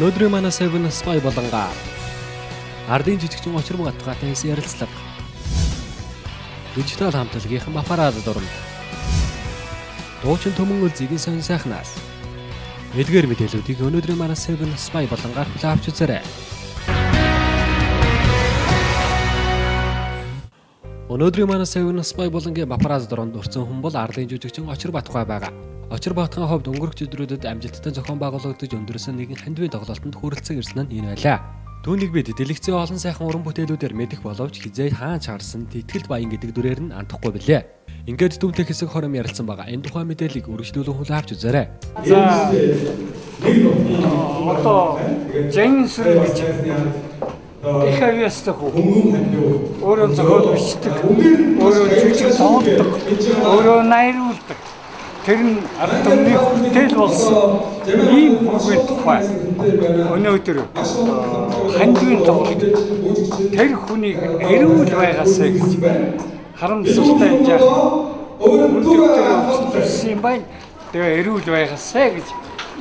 Өнөөдрийн манай Seven Spy болонгаар ардын жижигчин очир мгатгаатай ярилцлага. Дижитал хамтлагийн аппарат дуранд. Дуучин төмөн үлзигийн сонь сайхнаас. Эдгээр мэдээллүүдийг өнөөдрийн манай Seven Spy болонгаар авч үзээрэй. Өнөөдрийн манай Seven Spy болонгийн аппарат дуранд өрцөн хүн бол ардын жижигчин очир батгай байгаа. Очир батгайн хувьд өнгөрөх өдрүүдэд амжилттай зохион байгуулагдаж өндөрсөн нэгэн хандивын тоглолтод хүрэлцэн ирсэн нь энэ байлаа. Түүнийг бид дэлгэцийн олон сайхан уран бүтээлүүдээр мэдэх боловч хизээ хаан чарсан тэтгэл баян гэдэг дүрээр нь андахгүй билээ. Ингээд дүнтэй хэсэг хором ярилцсан байгаа. Энэ тухайн мэдээллийг үргэлжлүүлэн хүлээн авч үзээрэй. За одоо Джеймс гэж их авьяастай хүү. Өөрөө зохиол бичдэг, өөрөө жүжиг тоглодог, өөрөө найруулдаг. Тэр нь ард түмний хүртэл болсон ийм бүхэн тухай өнөөдөр хандивын тоглолт тэр хүнийг эрүүл байгаасаа гэж харамсалтай яах өнөөдөр юм байна. Тэгээ эрүүл байгаасаа гэж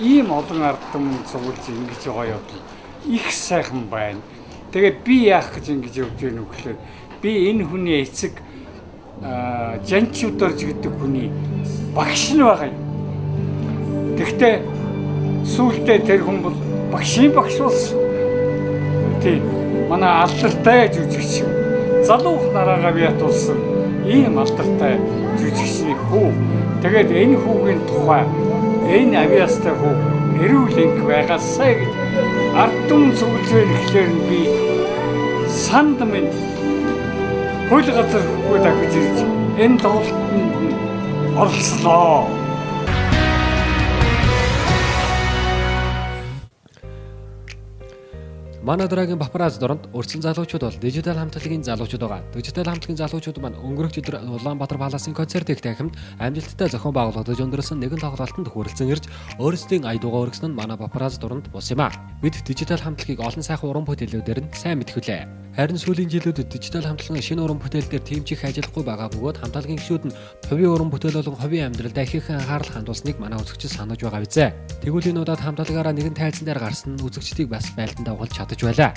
ийм олон ард түмэн цугулж ингэж байгаа юм. Их сайхан байна. Тэгээ би яах гэж ингэж явж байна вэ гэхээр би энэ хүний эцэг жанчуудаар жигдэг хүний багш нь байгаа юм. Тэгтээ сүүлдээ тэр хүн бол багшийн багш болсон. Тийм манай алдартай жүжигч залуух нараагаа биятуулсан ийм алдартай жүжигчний хүү. Тэгээд энэ хүүгийн тухай энэ авьяастай хүү эрүүл энх байгаасаа гэж ард түмэн цуглаж байна гэхлээр би санд минь хөл газар хөөд агж ирж энэ тоглолтод оролцлоо. Манай дараагийн аппарат дорнд өрсөн залуучууд бол дижитал хамтлагийн залуучууд байгаа. Дижитал хамтлагийн залуучууд маань өнгөрөх өдөр Улаанбаатар паласын концертыг дахимд амжилттай зохион байгуулагдаж өндөрсөн нэгэн тоглолтод хүрэлцэн ирж өөрсдийн аядуугаа өргөсөн нь манай аппарат дорнд бус юм а. Бид дижитал хамтлагийг олон сайхан уран бүтээлүүдээр нь сайн мэдхүлээ. Харин сүүлийн жилүүдэд дижитал хамтлагийн шинэ уран бүтээл дээр тэмчих ажиллахгүй байгаа бөгөөд хамтлагийн гишүүд нь хувийн уран бүтээл болон хувийн амьдралд ихэнх анхаарал хандуулсныг манай үзэгчид санаж байгаа биз. Тэгвэл энэ удаад хамтлагаараа нэгэн тайзан дээр гарсан үзэгчдийг бас байлдан дагуулж чадаж байлаа.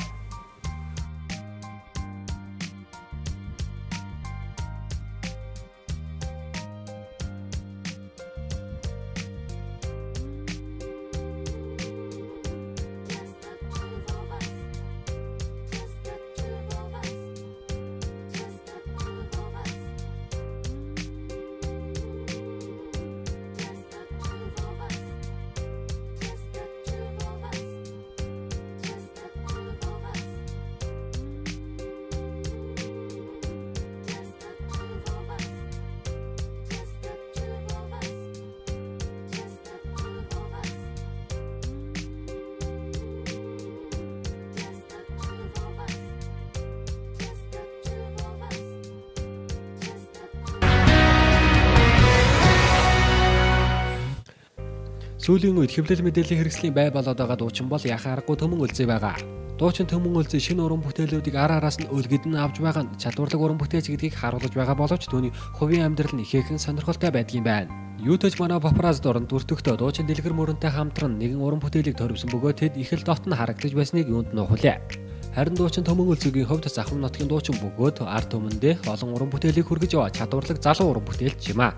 Сүүлийн үед хэвлэл мэдээллийн хэрэгслийн бай болоод байгаа дуучин бол яхаа аргагүй төмөн үлзий байгаа. Дуучин төмөн үлзий шинэ уран бүтээлүүдийг араас нь өлгөд нь авч байгаа нь чадварлаг уран бүтээч гэдгийг харуулж байгаа боловч түүний хувийн амьдрал нь ихээхэн сонирхолтой байдгийн байна. YouTube манай аппарат дорнд өртөгтөө дуучин дэлгэр мөрөнтэй хамтран нэгэн уран бүтээлийг төрөвсөн бөгөөд тэд их л дотн харагдаж байсныг юунд нөхүлээ. Харин дуучин төмөн үлзигийн хувьд Захам нутгийн дуучин бөгөөд ард түмэндээ олон уран бүтээлийг хүргэж яваа чадварлаг залуу уран бүтээлч юм а.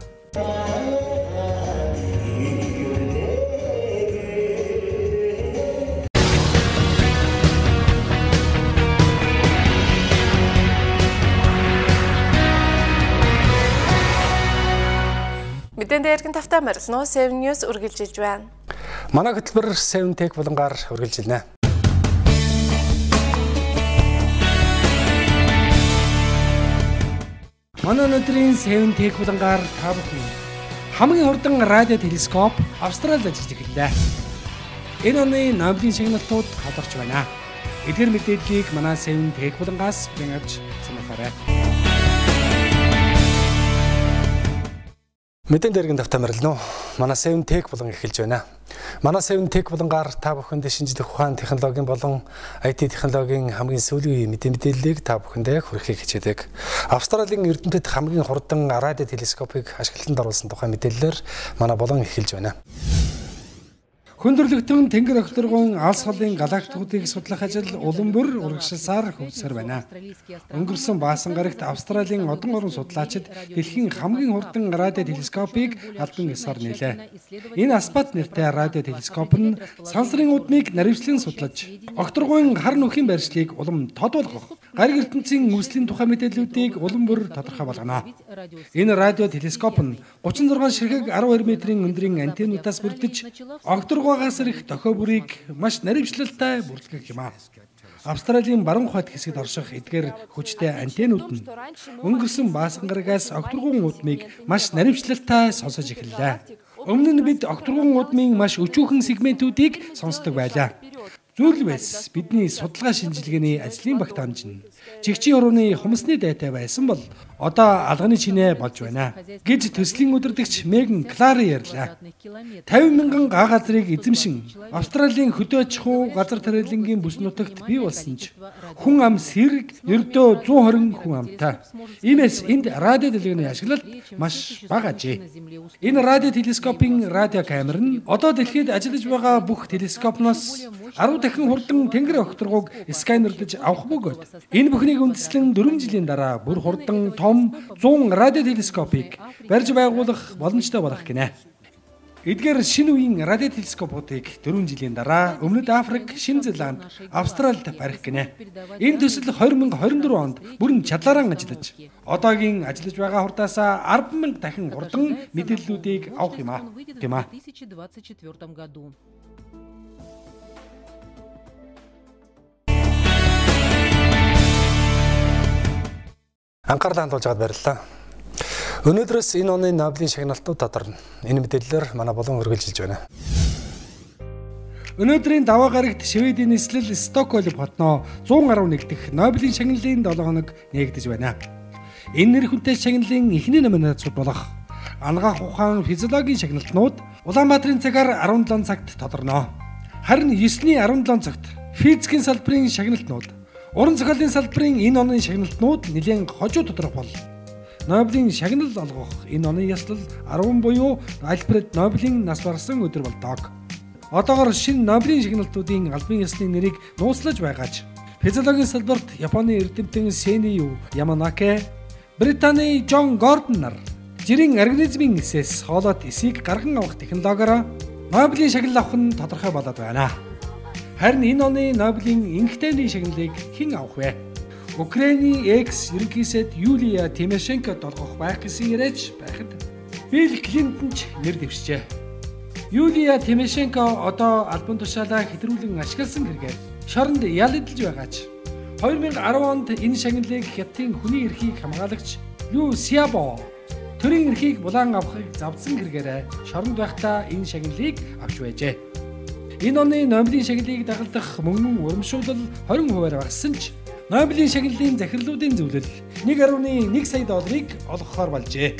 Мэдэн дээрхэн тавтай морилно Seven News үргэлжилж байна. Манай хөтөлбөр Seven Tech болонгаар үргэлжилнэ. Манай өнөөдрийн Seven Tech болонгаар та бүхэн хамгийн хурдан радио телескоп Австралид ажиллаж эхэллээ. Энэ оны Нобелийн шагналтууд тодорч байна. Эдгээр мэдээллийг манай Seven Tech болонгаас бингавч сонирхоорой. Мэдэн дээргийн тавтай морилно. Манай Seven Tech болон эхэлж байна. Манай Seven Tech болонгаар та бүхэнд шинжлэх ухаан технологийн болон IT технологийн хамгийн сүүлийн мэдээллийг та бүхэндээ хүргэхийг хичээдэг. Австралийн эрдэмтэд хамгийн хурдан радио телескопыг ашиглалтанд оруулсан тухай мэдээллээр манай болон эхэлж байна. Хүндрэлтэн тэнгэр огторгон алс холын галактикуудыг судлах ажил улам бүр урагшилсаар хөгжсөр байна. Өнгөрсөн баасан гарагт Австралийн одон орон судлаачид дэлхийн хамгийн хурдан радио телескопыг албан ёсоор нээлээ. Энэ Аспат нэртэй радио телескоп нь сансрын удмыг наривчлан судлаж, огторгойн хар нүхийн барьцлыг улам тодуулгах, гариг ертөнцийн үүслийн тухай мэдээллүүдийг улам бүр тодорхой болгоно. Энэ радио телескоп нь 36 ширхэг 12 метрийн өндрийн антеннуудаас бүрдэж, огторгойгоос ирэх дохио бүрийг маш наривчлалтай бүртгэх юм аа. Австралийн баруун хойд хэсэгт орших эдгээр хүчтэй антеннууд нь өнгөрсөн баасан гарагаас огторгойн удмыг маш наривчлалтай сонсож эхэллээ. Өмнө нь бид огторгойн удмын маш өчүүхэн сегментүүдийг сонсдог байлаа. Зүйл байс бидний судалгаа шинжилгээний ажлын багтаамж нь жигчийн урууны хумсны дайтай байсан бол одоо алганы чинээ болж байна гэж төслийн удирдагч Меган Клари ярьлаа. 50,000 га газрыг эзэмшин Австралийн хөдөө аж ахуй газар тариалангийн бүс нутагт бий болсон ч хүн ам сэрэг ердөө 120 хүн амтай. Иймээс энд радио дэлгүүрийн ашиглалт маш бага ажээ. Энэ радио телескопын радио камер нь одоо дэлхийд ажиллаж байгаа бүх телескопноос 10 дахин хурдан тэнгэр огторгойг сканерлж авах бөгөөд энэ бүхнийг үндэслэн 4 жилийн дараа бүр хурдан том 100 радио телескопыг барьж байгуулах боломжтой болох гинэ. Эдгээр шинэ үеийн радио телескопуудыг 4 жилийн дараа Өмнөд Африк, Шинэ Зеланд, Австралид барих гинэ. Энэ төсөл 2024 онд бүрэн чадлаараа ажиллаж, одоогийн ажиллаж байгаа хурдаасаа 10,000 дахин хурдан мэдээллүүдийг авах юм аа. Тийм аа. Анхаарлаа хандуулж байгаад баярлалаа. Өнөөдрөөс энэ оны Нобелийн шагналтууд тодорно. Энэ мэдээллээр манай болон үргэлжилж байна. Өнөөдрийн даваа гарагт Шведийн нийслэл Стокгольм хотноо 111 дахь Нобелийн шагналын 7 хоног нээгдэж байна. Энэ нэр хүнтэй шагналын эхний номинацууд болох анагаах ухаан физиологийн шагналтнууд Улаанбаатарын цагаар 17 цагт тодорно. Харин 9-ний 17 цагт физикийн салбарын шагналтнууд уран зохиолын салбарын энэ оны шагналтнууд нэлээд хожуу тодорхой бол Нобелийн шагнал олгох энэ оны яслал 10 буюу Альфред Нобелийн нас барсан өдөр болдог. Одоогоор шинэ Нобелийн шагналтуудын албан ёсны нэрийг нууцлаж байгаач физиологийн салбарт Японы эрдэмтэн Сэнию Яманаке, Британий Джон Гордон нар жирийн организмын эсээс хоолойт эсийг гарган авах технологиороо Нобелийн шагнал авах нь тодорхой болоод байна. Харин энэ оны Нобелийн инхтээний шагналыг хэн авах вэ? Украиний экс ерөнхий сайд Юлия Тимошенко долгох байх гэсэн яриач байхад Билл Клинтон ч нэр дэвшжээ. Юлия Тимошенко одоо албан тушаалаа хэтрүүлэн ашигласан хэрэгээр шоронд ялагдж байгаач 2010 онд энэ шагналыг Хятадын хүний эрхийг хамгаалагч Лю Сябо төрийн эрхийг булаан авахыг завдсан хэрэгээр шоронд байхдаа энэ шагналыг авч байжээ. Энэ оны Нобелийн шагналыг дагалдах мөнгөн урамшуулал 20% багассан ч Нобелийн шагналын захирлуудын зөвлөл 1.1 сая долларыг олгохоор болжээ.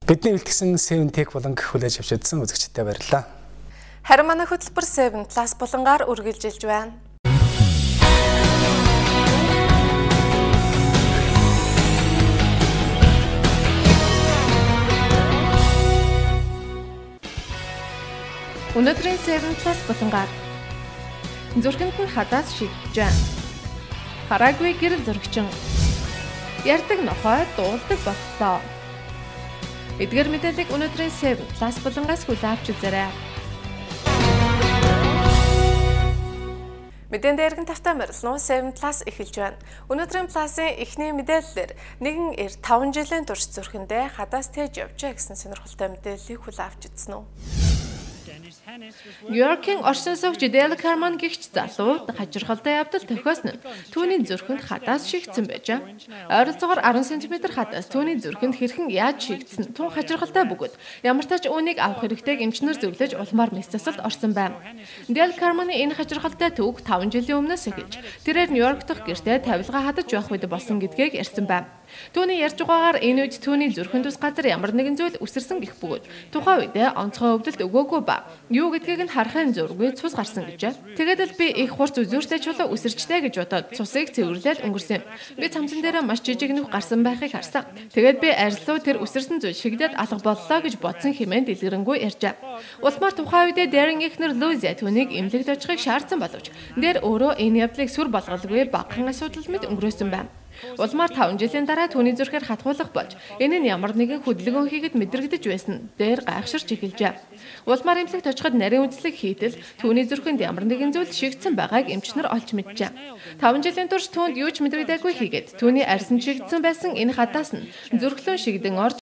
Бидний бэлтгэсэн 7Tech болон хүлээж авч үзсэн үзэгчдэд баярлалаа. Харин манай хөтөлбөр 7 Plus болонгаар үргэлжилж байна. Өнөөдрийн 7 Plus болонгаар зүрхэнд нь хадаас шидэж байна. Хараагүй гэрэл зурагчин ярддаг нохой дуулдаг боллоо. Эдгээр мэдээллийг өнөөдрийн 7 Plus болонгоос хүлээн авч үзээрэй. Мэдэн дээргэн тавтай морилно 7 Plus эхэлж байна. Өнөөдрийн Plus-ын эхний мэдээллээр нэгэн 5 жилийн турш зүрхэндээ хадаас тээж явжээ гэсэн сонирхолтой мэдээллийг хүлээн авч үзсэн үү? Нью-Йоркийн орчин суугч Дэл Карман гэгч залууд хажиргалтай явдал тохиосон нь түүний зүрхэнд хадаас шигдсэн байжээ. Ойролцоогоор 10 см хадаас түүний зүрхэнд хэрхэн яаж шигдсэн тун хажиргалтай бөгөөд ямар ч тач үүнийг авах хэрэгтэйг эмчнэр зөвлөж улмаар мэс засалд орсон байна. Дэл Карманы энэ хажиргалтай түүх 5 жилийн өмнөөс эхэлж тэрээр Нью-Йорк дахь гэртээ тавилга хадаж явах үед болсон гэдгийг ярьсан байна. Түүний ярьж байгаагаар энэ үед түүний зүрхэн тус газар ямар нэгэн зүйл үсэрсэн гэх бөгөөд тухайн үедээ онцгой өвдөлт өгөөгүй ба юу гэдгийг нь харахын зургүй цус гарсан гэжээ. Тэгээд л би их хурц үзүүртэй чулуу үсэрчтэй гэж бодоод цусыг цэвэрлээд өнгөрсөн. Би цамцан дээр маш жижиг нүх гарсан байхыг харсан. Тэгээд би арилуу тэр үсэрсэн зүйл шигдээд алга боллоо гэж бодсон хэмээн дэлгэрэнгүй ярьжээ. Улмаар тухайн үедээ Дэрин эхнэр Луиза түүнийг эмнэлэгт очихыг шаардсан боловч дээр өөрөө энэ явдлыг сүр болголгүй багахан асуудал мэт өнгөрөөсөн байна. Улмаар 5 жилийн дараа түүний зүрхээр хатгуулах болж энэ нь ямар нэгэн хөдөлгөөн хийгээд мэдрэгдэж байсан дээр гайхширч эхэлжээ. Улмаар эмнэлэгт очиход нарийн үзлэг хийтэл түүний зүрхэнд ямар нэгэн зүйл шигдсэн байгааг эмчнэр олж мэджээ. 5 жилийн турш түүнд юу ч мэдрэгдээгүй хийгээд түүний арьсан шигдсэн байсан энэ хадаас нь зүрхлэн шигдэн орж